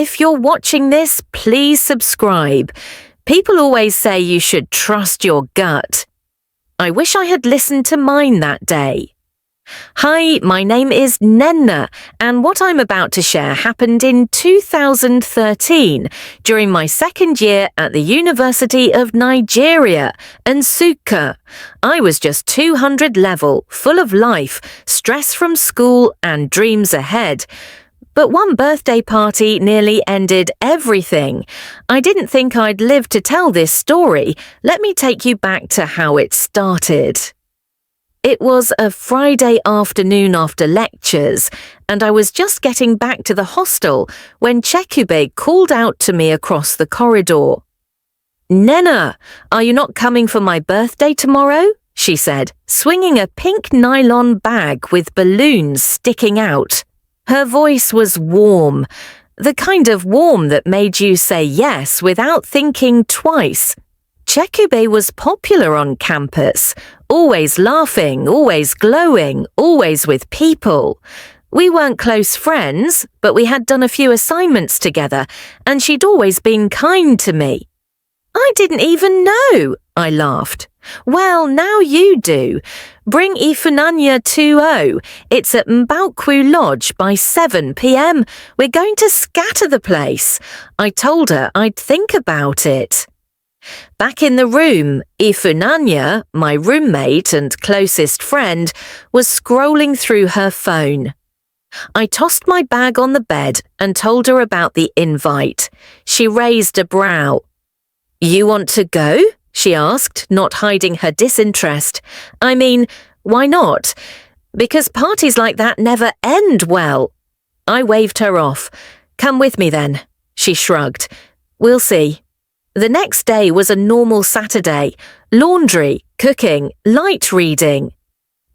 if you're watching this, please subscribe. People always say you should trust your gut. I wish I had listened to mine that day. Hi, my name is Nnenna, and what I'm about to share happened in 2013 during my second year at the University of Nigeria, Nsukka. I was just 200 level, full of life, stress from school and dreams ahead. But one birthday party nearly ended everything. I didn't think I'd live to tell this story. Let me take you back to how it started. It was a Friday afternoon after lectures, and I was just getting back to the hostel when Chekube called out to me across the corridor. "Nnenna, are you not coming for my birthday tomorrow?" she said, swinging a pink nylon bag with balloons sticking out. Her voice was warm, the kind of warm that made you say yes without thinking twice. Chekube was popular on campus, always laughing, always glowing, always with people. We weren't close friends, but we had done a few assignments together, and she'd always been kind to me. "I didn't even know," I laughed. "Well, now you do. Bring Ifunanya 2-0. It's at Mbauku Lodge by 7 p.m. We're going to scatter the place." I told her I'd think about it. Back in the room, Ifunanya, my roommate and closest friend, was scrolling through her phone. I tossed my bag on the bed and told her about the invite. She raised a brow. "You want to go?" she asked, not hiding her disinterest. "I mean, why not? Because parties like that never end well." I waved her off. "Come with me then," she shrugged. "We'll see." The next day was a normal Saturday. Laundry, cooking, light reading.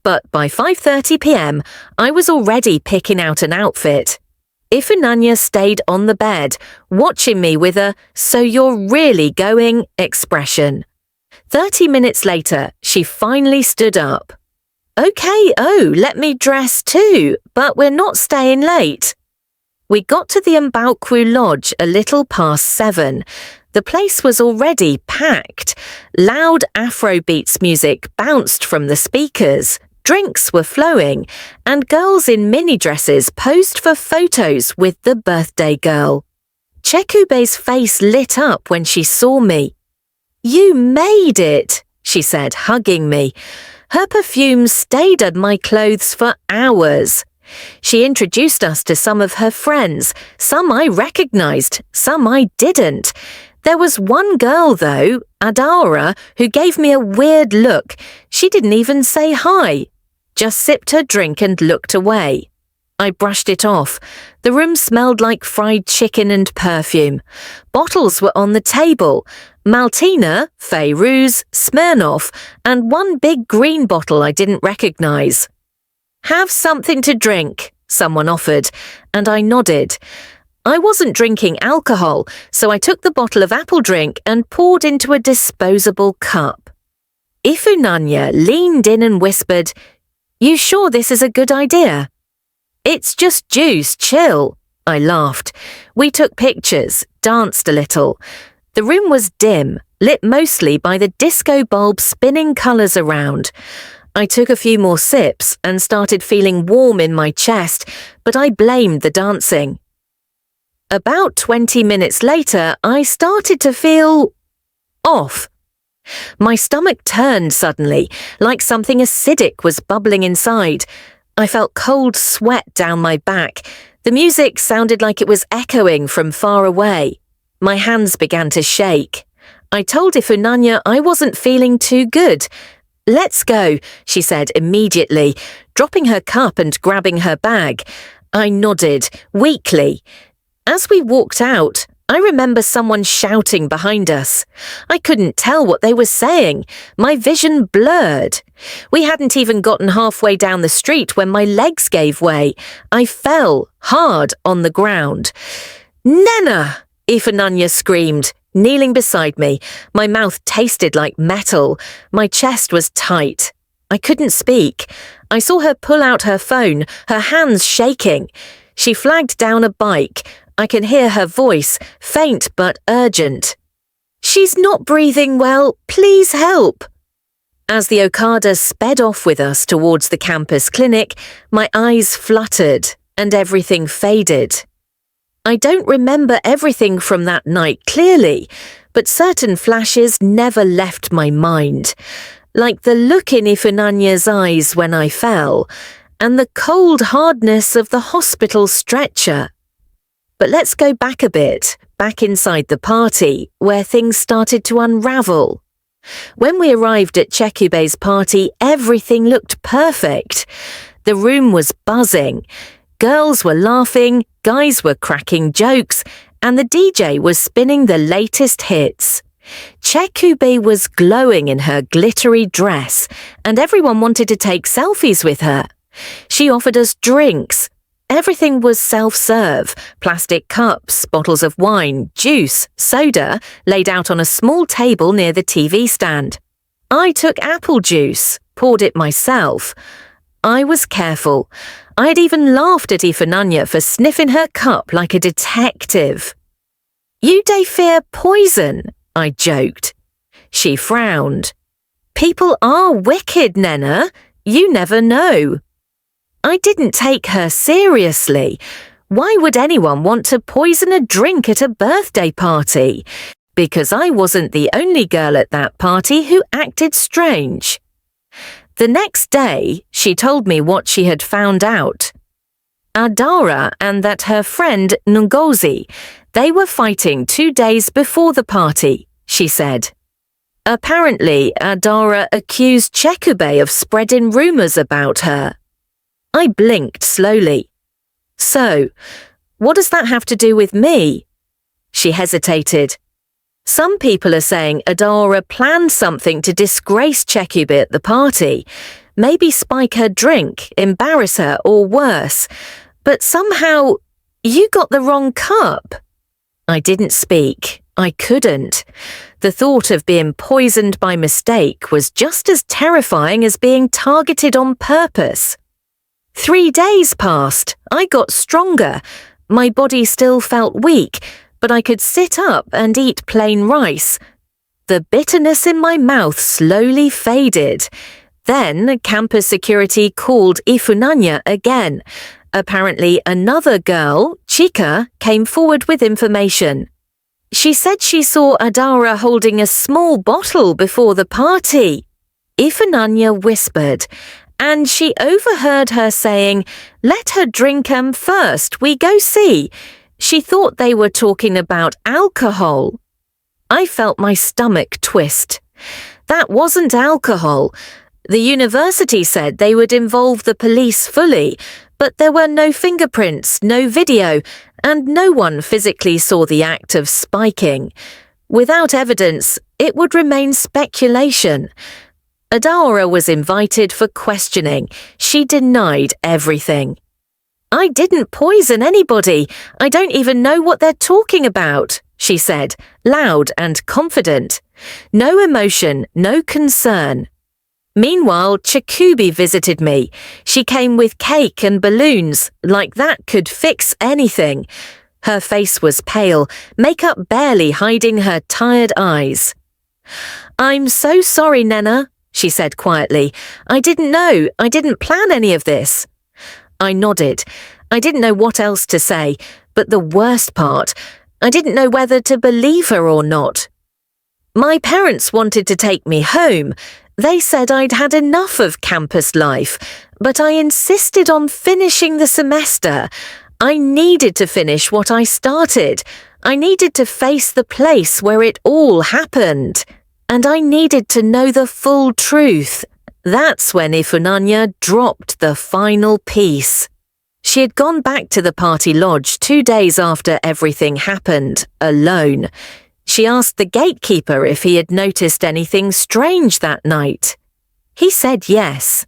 But by 5:30 p.m, I was already picking out an outfit. Ifunanya stayed on the bed, watching me with a "so you're really going" expression. 30 minutes later, she finally stood up. "Okay, let me dress too, but we're not staying late." We got to the Mbauku Lodge a little past 7. The place was already packed. Loud Afrobeats music bounced from the speakers. Drinks were flowing, and girls in mini dresses posed for photos with the birthday girl. Chekube's face lit up when she saw me. "You made it," she said, hugging me. Her perfume stayed on my clothes for hours. She introduced us to some of her friends. Some I recognized, some I didn't. There was one girl, though, Adara, who gave me a weird look. She didn't even say hi, just sipped her drink and looked away. I brushed it off. The room smelled like fried chicken and perfume. Bottles were on the table. Maltina, Feyrouz, Smirnoff, and one big green bottle I didn't recognize. "Have something to drink," someone offered, and I nodded. I wasn't drinking alcohol, so I took the bottle of apple drink and poured into a disposable cup. Ifunanya leaned in and whispered, "You sure this is a good idea?" "It's just juice, chill." I laughed. We took pictures, danced a little. The room was dim, lit mostly by the disco bulb spinning colours around. I took a few more sips and started feeling warm in my chest, but I blamed the dancing. About 20 minutes later, I started to feel off. My stomach turned suddenly, like something acidic was bubbling inside. I felt cold sweat down my back. The music sounded like it was echoing from far away. My hands began to shake. I told Ifunanya I wasn't feeling too good. "Let's go," she said immediately, dropping her cup and grabbing her bag. I nodded, weakly. As we walked out, I remember someone shouting behind us. I couldn't tell what they were saying. My vision blurred. We hadn't even gotten halfway down the street when my legs gave way. I fell hard on the ground. "Nnenna!" Ifunanya screamed, kneeling beside me. My mouth tasted like metal. My chest was tight. I couldn't speak. I saw her pull out her phone, her hands shaking. She flagged down a bike. I can hear her voice, faint but urgent. "She's not breathing well. Please help." As the Okada sped off with us towards the campus clinic, my eyes fluttered and everything faded. I don't remember everything from that night clearly, but certain flashes never left my mind, like the look in Ifunanya's eyes when I fell, and the cold hardness of the hospital stretcher. But let's go back a bit, back inside the party, where things started to unravel. When we arrived at Chekube's party, everything looked perfect. The room was buzzing. Girls were laughing, guys were cracking jokes, and the DJ was spinning the latest hits. Chekube was glowing in her glittery dress, and everyone wanted to take selfies with her. She offered us drinks. Everything was self-serve, plastic cups, bottles of wine, juice, soda, laid out on a small table near the TV stand. I took apple juice, poured it myself. I was careful. I had even laughed at Ifunanya for sniffing her cup like a detective. "You dey fear poison," I joked. She frowned. "People are wicked, Nnenna. You never know." I didn't take her seriously. Why would anyone want to poison a drink at a birthday party? Because I wasn't the only girl at that party who acted strange. The next day, she told me what she had found out. Adara and that her friend Ngozi, they were fighting 2 days before the party, she said. Apparently, Adara accused Chekube of spreading rumours about her. I blinked slowly. "So, what does that have to do with me?" She hesitated. "Some people are saying Adara planned something to disgrace Chekube at the party, maybe spike her drink, embarrass her, or worse. But somehow, you got the wrong cup." I didn't speak. I couldn't. The thought of being poisoned by mistake was just as terrifying as being targeted on purpose. 3 days passed. I got stronger. My body still felt weak, but I could sit up and eat plain rice. The bitterness in my mouth slowly faded. Then campus security called Ifunanya again. Apparently another girl, Chika, came forward with information. She said she saw Adara holding a small bottle before the party. Ifunanya whispered, and she overheard her saying, "Let her drink 'em first, we go see." She thought they were talking about alcohol. I felt my stomach twist. That wasn't alcohol. The university said they would involve the police fully, but there were no fingerprints, no video, and no one physically saw the act of spiking. Without evidence, it would remain speculation. Adara was invited for questioning. She denied everything. "I didn't poison anybody. I don't even know what they're talking about," she said, loud and confident. No emotion, no concern. Meanwhile, Chekube visited me. She came with cake and balloons, like that could fix anything. Her face was pale, makeup barely hiding her tired eyes. "I'm so sorry, Nnenna," she said quietly. "I didn't know. I didn't plan any of this." I nodded. I didn't know what else to say, but the worst part, I didn't know whether to believe her or not. My parents wanted to take me home. They said I'd had enough of campus life, but I insisted on finishing the semester. I needed to finish what I started. I needed to face the place where it all happened. And I needed to know the full truth. That's when Ifunanya dropped the final piece. She had gone back to the party lodge 2 days after everything happened, alone. She asked the gatekeeper if he had noticed anything strange that night. He said yes.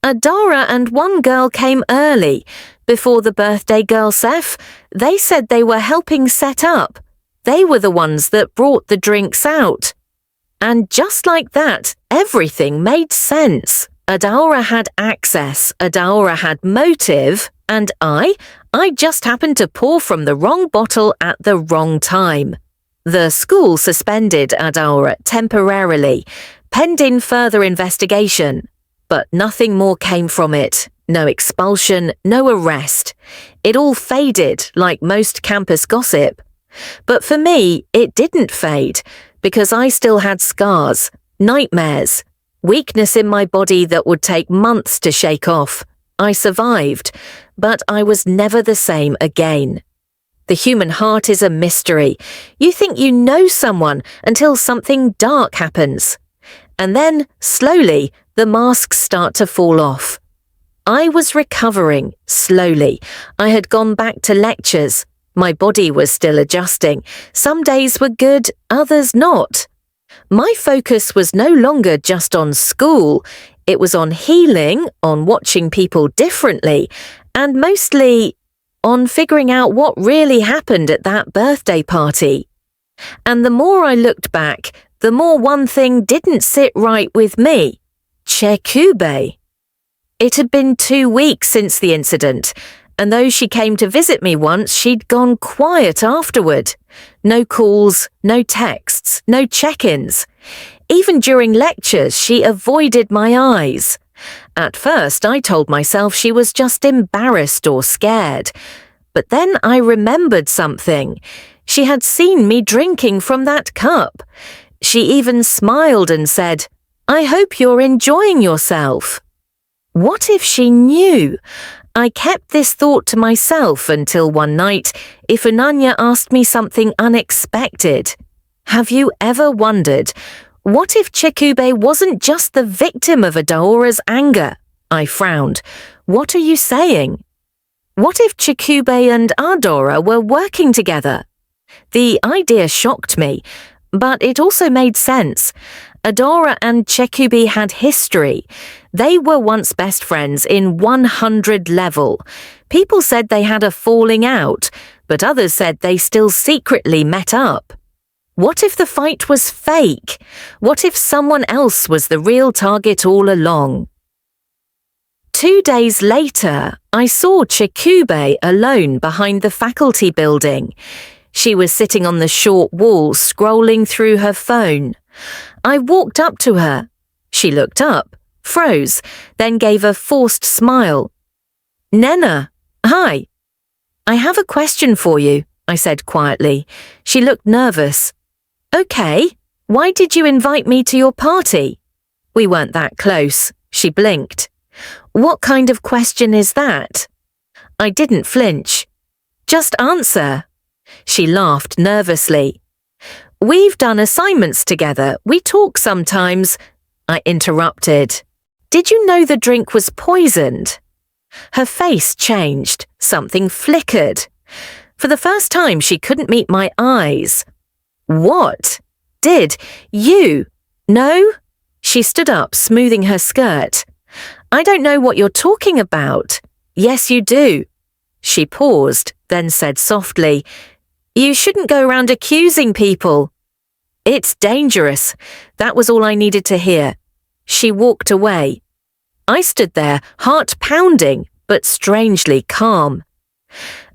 Adara and one girl came early. Before the birthday girl, Seth, they said they were helping set up. They were the ones that brought the drinks out. And just like that, everything made sense. Adara had access, Adara had motive, And I just happened to pour from the wrong bottle at the wrong time. The school suspended Adaora temporarily, pending further investigation. But nothing more came from it. No expulsion, no arrest. It all faded like most campus gossip. But for me, it didn't fade, because I still had scars, nightmares, weakness in my body that would take months to shake off. I survived, but I was never the same again. The human heart is a mystery. You think you know someone until something dark happens. And then, slowly, the masks start to fall off. I was recovering, slowly. I had gone back to lectures. My body was still adjusting. Some days were good, others not. My focus was no longer just on school. It was on healing, on watching people differently, and mostly on figuring out what really happened at that birthday party. And the more I looked back, the more one thing didn't sit right with me. Chekube. It had been 2 weeks since the incident, and though she came to visit me once, she'd gone quiet afterward. No calls, no texts, no check-ins. Even during lectures, she avoided my eyes. At first, I told myself she was just embarrassed or scared. But then I remembered something. She had seen me drinking from that cup. She even smiled and said, "I hope you're enjoying yourself." What if she knew? I kept this thought to myself until one night, Nnenna asked me something unexpected. Have you ever wondered, what if Chekube wasn't just the victim of Adaora's anger? I frowned. What are you saying? What if Chekube and Adaora were working together? The idea shocked me, but it also made sense. Adaora and Chekube had history. They were once best friends in 100 level. People said they had a falling out, but others said they still secretly met up. What if the fight was fake? What if someone else was the real target all along? 2 days later, I saw Chekube alone behind the faculty building. She was sitting on the short wall scrolling through her phone. I walked up to her. She looked up, froze, then gave a forced smile. "Nnenna, hi." "I have a question for you," I said quietly. She looked nervous. "Okay, why did you invite me to your party?" "We weren't that close." She blinked. "What kind of question is that?" I didn't flinch. "Just answer." She laughed nervously. "We've done assignments together. We talk sometimes." I interrupted. "Did you know the drink was poisoned?" Her face changed. Something flickered. For the first time, she couldn't meet my eyes. "What? Did you? No?" She stood up, smoothing her skirt. "I don't know what you're talking about." "Yes, you do." She paused, then said softly, "You shouldn't go around accusing people." "It's dangerous." That was all I needed to hear. She walked away. I stood there, heart pounding, but strangely calm.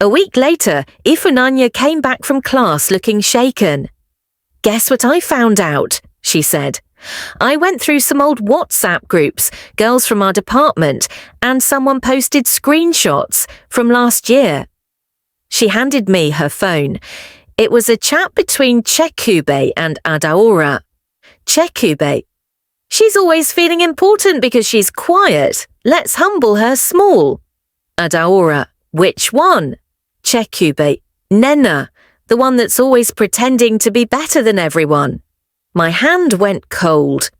A week later, Nnenna came back from class looking shaken. "Guess what I found out?" she said. "I went through some old WhatsApp groups, girls from our department, and someone posted screenshots from last year." She handed me her phone. It was a chat between Chekube and Adaora. Chekube: "She's always feeling important because she's quiet. Let's humble her small." Adaora: "Which one?" Chekube: "Nnenna, the one that's always pretending to be better than everyone." My hand went cold.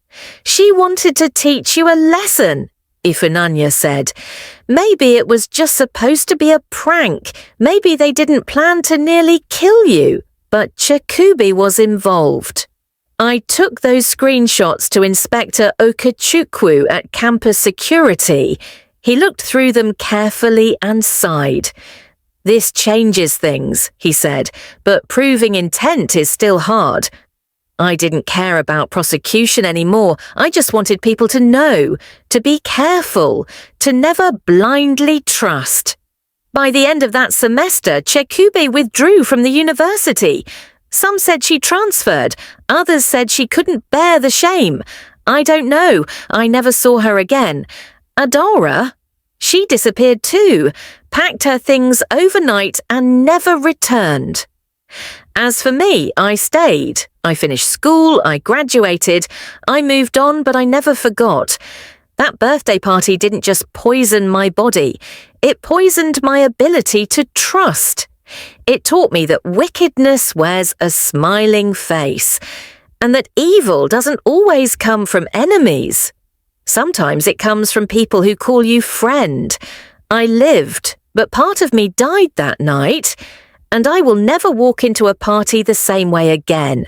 "She wanted to teach you a lesson," Nnenna said. "Maybe it was just supposed to be a prank. Maybe they didn't plan to nearly kill you. But Chekube was involved." I took those screenshots to Inspector Okechukwu at campus security. He looked through them carefully and sighed. "This changes things," he said, "but proving intent is still hard." I didn't care about prosecution anymore. I just wanted people to know, to be careful, to never blindly trust. By the end of that semester, Chekube withdrew from the university. Some said she transferred, others said she couldn't bear the shame. I don't know, I never saw her again. Adora? She disappeared too, packed her things overnight and never returned. As for me, I stayed. I finished school, I graduated, I moved on, but I never forgot. That birthday party didn't just poison my body, it poisoned my ability to trust. It taught me that wickedness wears a smiling face, and that evil doesn't always come from enemies. Sometimes it comes from people who call you friend. I lived, but part of me died that night, and I will never walk into a party the same way again.